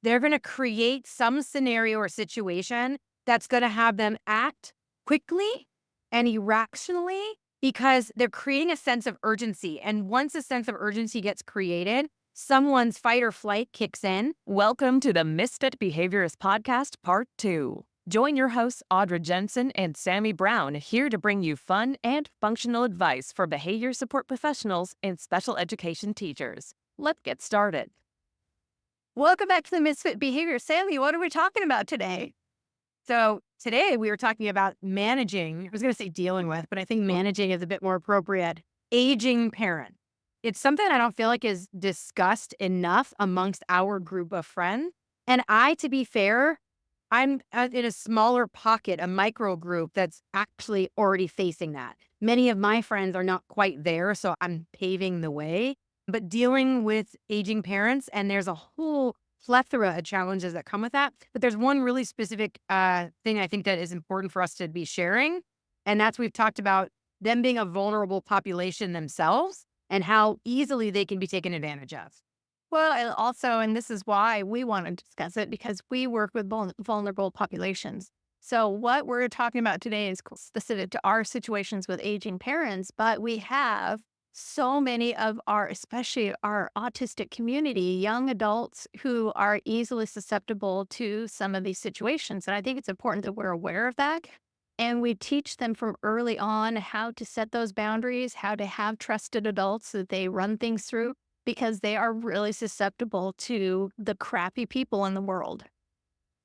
They're going to create some scenario or situation that's going to have them act quickly and irrationally because they're creating a sense of urgency. And once a sense of urgency gets created, someone's fight or flight kicks in. Welcome to the Misfit Behaviorist Podcast, Part 2. Join your hosts, Audra Jensen and Sammy Brown, here to bring you fun and functional advice for behavior support professionals and special education teachers. Let's get started. Welcome back to the Misfit Behavior. Sammy, what are we talking about today? So today we were talking about managing, I was going to say dealing with, but I think managing is a bit more appropriate. Aging parent. It's something I don't feel like is discussed enough amongst our group of friends. And to be fair, I'm in a smaller pocket, a micro group that's actually already facing that. Many of my friends are not quite there, so I'm paving the way. But dealing with aging parents, and there's a whole plethora of challenges that come with that. But there's one really specific thing I think that is important for us to be sharing. And that's we've talked about them being a vulnerable population themselves and how easily they can be taken advantage of. Well, and also, and this is why we want to discuss it, because we work with vulnerable populations. So what we're talking about today is specific to our situations with aging parents, but we have so many of our, especially our autistic community, young adults who are easily susceptible to some of these situations. And I think it's important that we're aware of that. And we teach them from early on how to set those boundaries, how to have trusted adults that they run things through, because they are really susceptible to the crappy people in the world.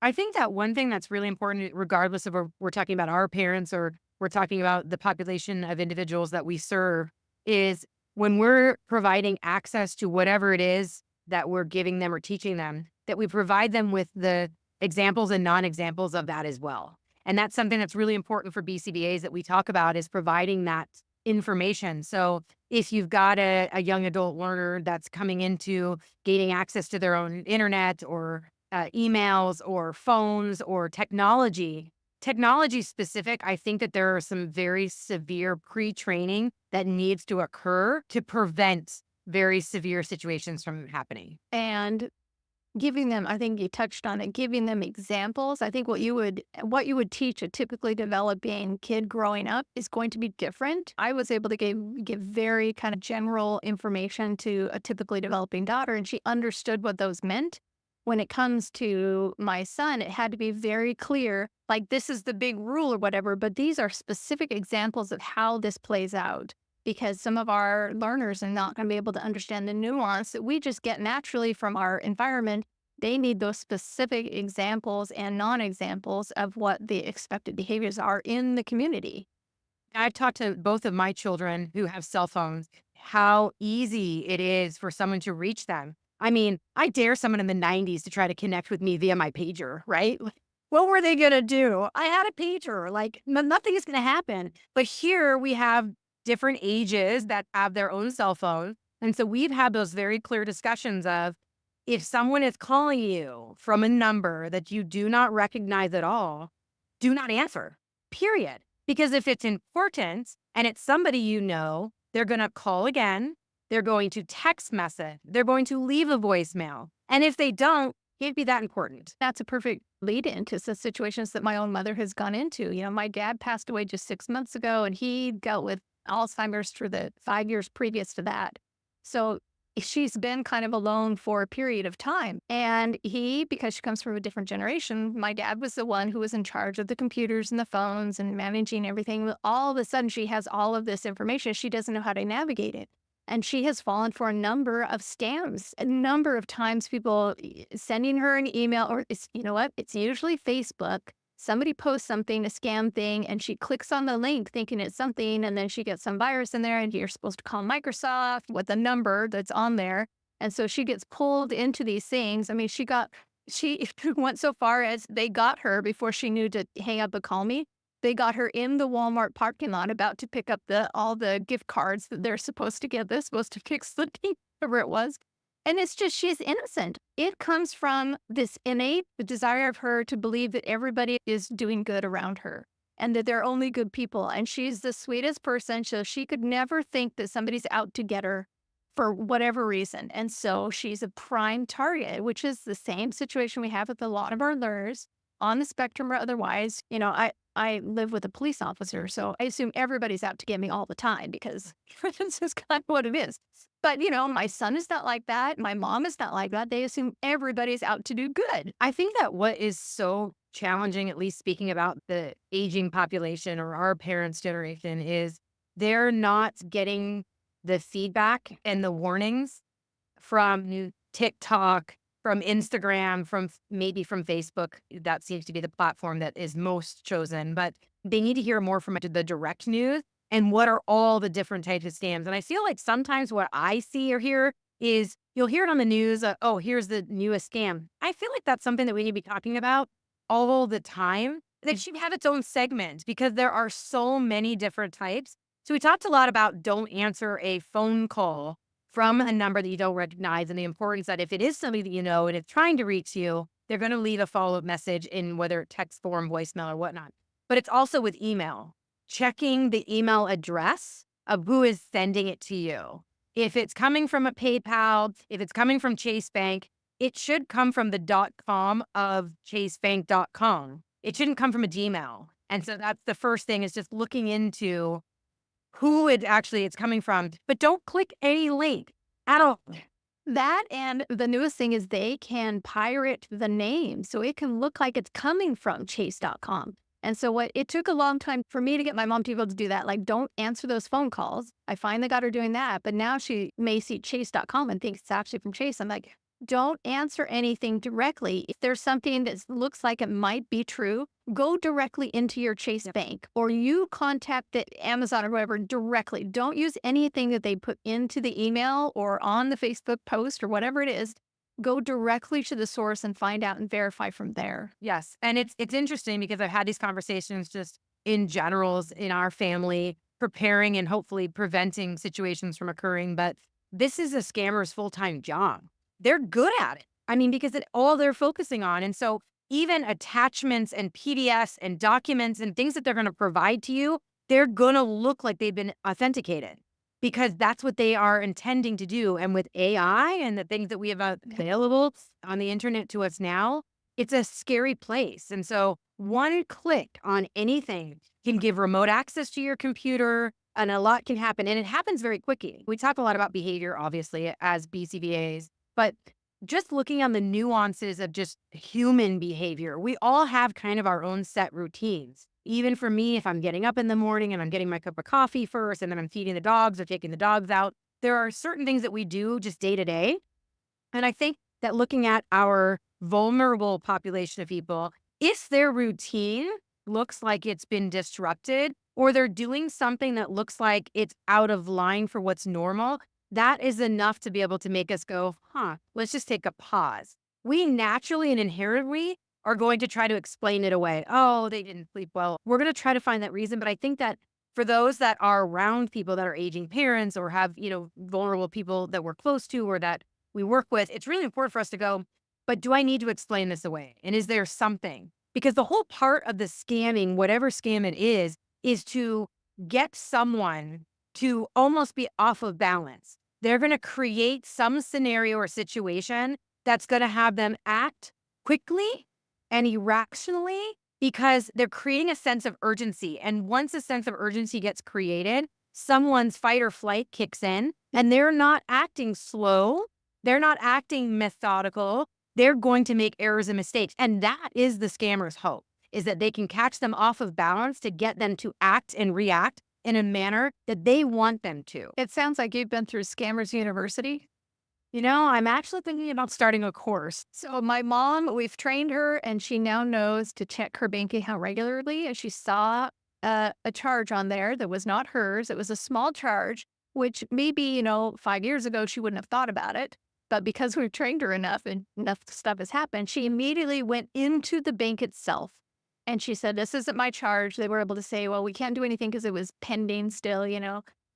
I think that one thing that's really important, regardless of if we're talking about our parents or we're talking about the population of individuals that we serve, is when we're providing access to whatever it is that we're giving them or teaching them, that we provide them with the examples and non-examples of that as well. And that's something that's really important for BCBAs that we talk about, is providing that information. So if you've got a young adult learner that's coming into gaining access to their own internet or emails or phones or technology specific, I think that there are some very severe pre-training that needs to occur to prevent very severe situations from happening. And giving them, I think you touched on it, giving them examples. I think what you would teach a typically developing kid growing up is going to be different. I was able to give very kind of general information to a typically developing daughter, and she understood what those meant. When it comes to my son, it had to be very clear, like this is the big rule or whatever, but these are specific examples of how this plays out, because some of our learners are not going to be able to understand the nuance that we just get naturally from our environment. They need those specific examples and non-examples of what the expected behaviors are in the community. I've talked to both of my children who have cell phones, how easy it is for someone to reach them. I mean, I dare someone in the 90s to try to connect with me via my pager, right? What were they going to do? I had a pager, like nothing is going to happen. But here we have different ages that have their own cell phone. And so we've had those very clear discussions of, if someone is calling you from a number that you do not recognize at all, do not answer, period. Because if it's important and it's somebody you know, they're going to call again. They're going to text message. They're going to leave a voicemail. And if they don't, it can't be that important. That's a perfect lead into the situations that my own mother has gone into. You know, my dad passed away just 6 months ago, and he dealt with Alzheimer's for the 5 years previous to that. So she's been kind of alone for a period of time. And because she comes from a different generation, my dad was the one who was in charge of the computers and the phones and managing everything. All of a sudden, she has all of this information. She doesn't know how to navigate it. And she has fallen for a number of scams, a number of times people sending her an email, or you know what? It's usually Facebook. Somebody posts something, a scam thing, and she clicks on the link thinking it's something, and then she gets some virus in there, and you're supposed to call Microsoft with the number that's on there. And so she gets pulled into these things. I mean, she went so far as they got her before she knew to hang up and call me. They got her in the Walmart parking lot about to pick up all the gift cards that they're supposed to get. They're supposed to fix the thing, whatever it was. And it's just, she's innocent. It comes from this innate desire of her to believe that everybody is doing good around her and that they're only good people. And she's the sweetest person. So she could never think that somebody's out to get her for whatever reason. And so she's a prime target, which is the same situation we have with a lot of our learners on the spectrum or otherwise. I live with a police officer, so I assume everybody's out to get me all the time because this is kind of what it is. But, my son is not like that. My mom is not like that. They assume everybody's out to do good. I think that what is so challenging, at least speaking about the aging population or our parents' generation, is they're not getting the feedback and the warnings from TikTok, from Instagram, maybe from Facebook. That seems to be the platform that is most chosen, but they need to hear more from the direct news and what are all the different types of scams. And I feel like sometimes what I see or hear is you'll hear it on the news, oh, here's the newest scam. I feel like that's something that we need to be talking about all the time. That should have its own segment because there are so many different types. So we talked a lot about don't answer a phone call from a number that you don't recognize and the importance that if it is somebody that you know and it's trying to reach you, they're going to leave a follow-up message in whether text form, voicemail, or whatnot. But it's also with email, checking the email address of who is sending it to you. If it's coming from a PayPal, if it's coming from Chase Bank, it should come from the .com of chasebank.com. It shouldn't come from a Gmail. And so that's the first thing is just looking into who it's coming from, but don't click any link at all. That and the newest thing is they can pirate the name. So it can look like it's coming from chase.com. And so it took a long time for me to get my mom to be able to do that. Like, don't answer those phone calls. I finally got her doing that. But now she may see chase.com and thinks it's actually from Chase. I'm like, don't answer anything directly. If there's something that looks like it might be true, go directly into your Chase Bank or you contact the Amazon or whatever directly. Don't use anything that they put into the email or on the Facebook post or whatever it is. Go directly to the source and find out and verify from there. Yes. And it's interesting because I've had these conversations just in generals in our family, preparing and hopefully preventing situations from occurring. But this is a scammer's full-time job. They're good at it. I mean, because it's all they're focusing on. And so even attachments and PDFs and documents and things that they're going to provide to you, they're going to look like they've been authenticated because that's what they are intending to do. And with AI and the things that we have available on the internet to us now, it's a scary place. And so one click on anything can give remote access to your computer and a lot can happen. And it happens very quickly. We talk a lot about behavior, obviously, as BCBAs, but just looking on the nuances of just human behavior, we all have kind of our own set routines. Even for me, if I'm getting up in the morning and I'm getting my cup of coffee first and then I'm feeding the dogs or taking the dogs out, there are certain things that we do just day to day. And I think that looking at our vulnerable population of people, if their routine looks like it's been disrupted or they're doing something that looks like it's out of line for what's normal, that is enough to be able to make us go, let's just take a pause. We naturally and inherently are going to try to explain it away. Oh, they didn't sleep well. We're going to try to find that reason. But I think that for those that are around people that are aging parents or have, vulnerable people that we're close to or that we work with, it's really important for us to go, but do I need to explain this away? And is there something? Because the whole part of the scamming, whatever scam it is to get someone to almost be off of balance. They're going to create some scenario or situation that's going to have them act quickly and irrationally because they're creating a sense of urgency. And once a sense of urgency gets created, someone's fight or flight kicks in and they're not acting slow. They're not acting methodical. They're going to make errors and mistakes. And that is the scammer's hope, is that they can catch them off of balance to get them to act and react in a manner that they want them to. It sounds like you've been through Scammers University. I'm actually thinking about starting a course. So my mom, we've trained her and she now knows to check her bank account regularly. And she saw a charge on there that was not hers. It was a small charge, which maybe, 5 years ago, she wouldn't have thought about it. But because we've trained her enough and enough stuff has happened, she immediately went into the bank itself. And she said, this isn't my charge. They were able to say, well, we can't do anything because it was pending still.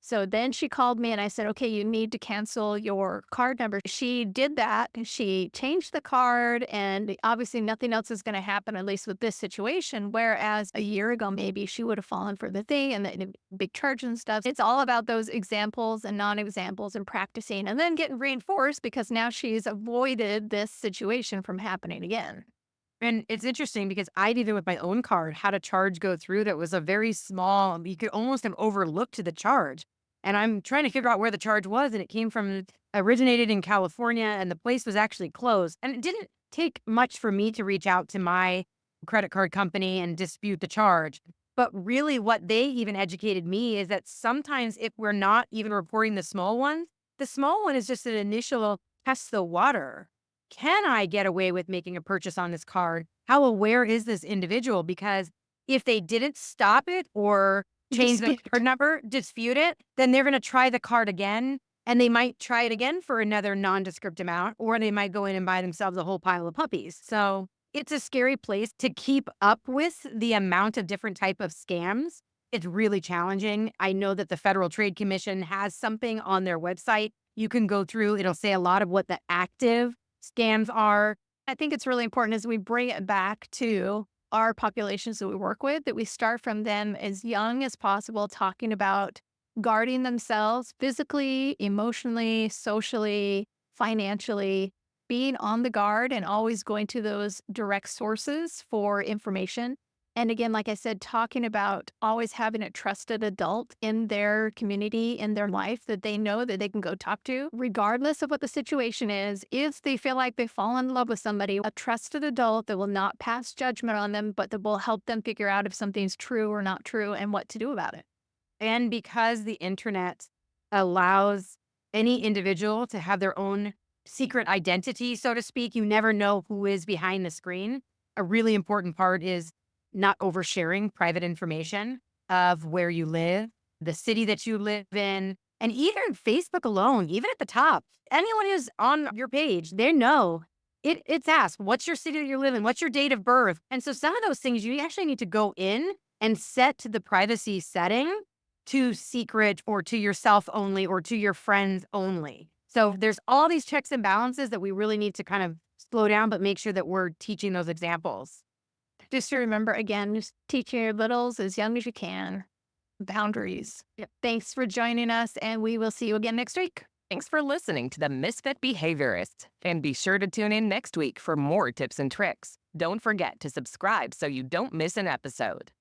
So then she called me and I said, okay, you need to cancel your card number. She did that. She changed the card, and obviously nothing else is going to happen, at least with this situation. Whereas a year ago, maybe she would have fallen for the thing and the big charge and stuff. It's all about those examples and non examples and practicing and then getting reinforced because now she's avoided this situation from happening again. And it's interesting because I'd even with my own card had a charge go through that was a very small, you could almost have overlooked the charge. And I'm trying to figure out where the charge was, and it came from, originated in California, and the place was actually closed. And it didn't take much for me to reach out to my credit card company and dispute the charge. But really, what they even educated me is that sometimes if we're not even reporting the small one is just an initial test the water. Can I get away with making a purchase on this card? How aware is this individual? Because if they didn't stop it or change the Dispute. card number, dispute it, then they're going to try the card again. And they might try it again for another nondescript amount, or they might go in and buy themselves a whole pile of puppies. So it's a scary place to keep up with the amount of different type of scams. It's really challenging. I know that the Federal Trade Commission has something on their website you can go through. It'll say a lot of what the active scams are. I think it's really important as we bring it back to our populations that we work with, that we start from them as young as possible, talking about guarding themselves physically, emotionally, socially, financially, being on the guard and always going to those direct sources for information. And again, like I said, talking about always having a trusted adult in their community, in their life that they know that they can go talk to, regardless of what the situation is. If they feel like they fall in love with somebody, a trusted adult that will not pass judgment on them, but that will help them figure out if something's true or not true and what to do about it. And because the internet allows any individual to have their own secret identity, so to speak, you never know who is behind the screen. A really important part is not oversharing private information of where you live, the city that you live in, and even Facebook alone, even at the top. Anyone who's on your page, they know it's asked, what's your city that you live in? What's your date of birth? And so some of those things you actually need to go in and set the privacy setting to secret or to yourself only or to your friends only. So there's all these checks and balances that we really need to kind of slow down, but make sure that we're teaching those examples. Just to remember again, just teach your littles as young as you can. Boundaries. Yep. Thanks for joining us, and we will see you again next week. Thanks for listening to the Misfit Behaviorist. And be sure to tune in next week for more tips and tricks. Don't forget to subscribe so you don't miss an episode.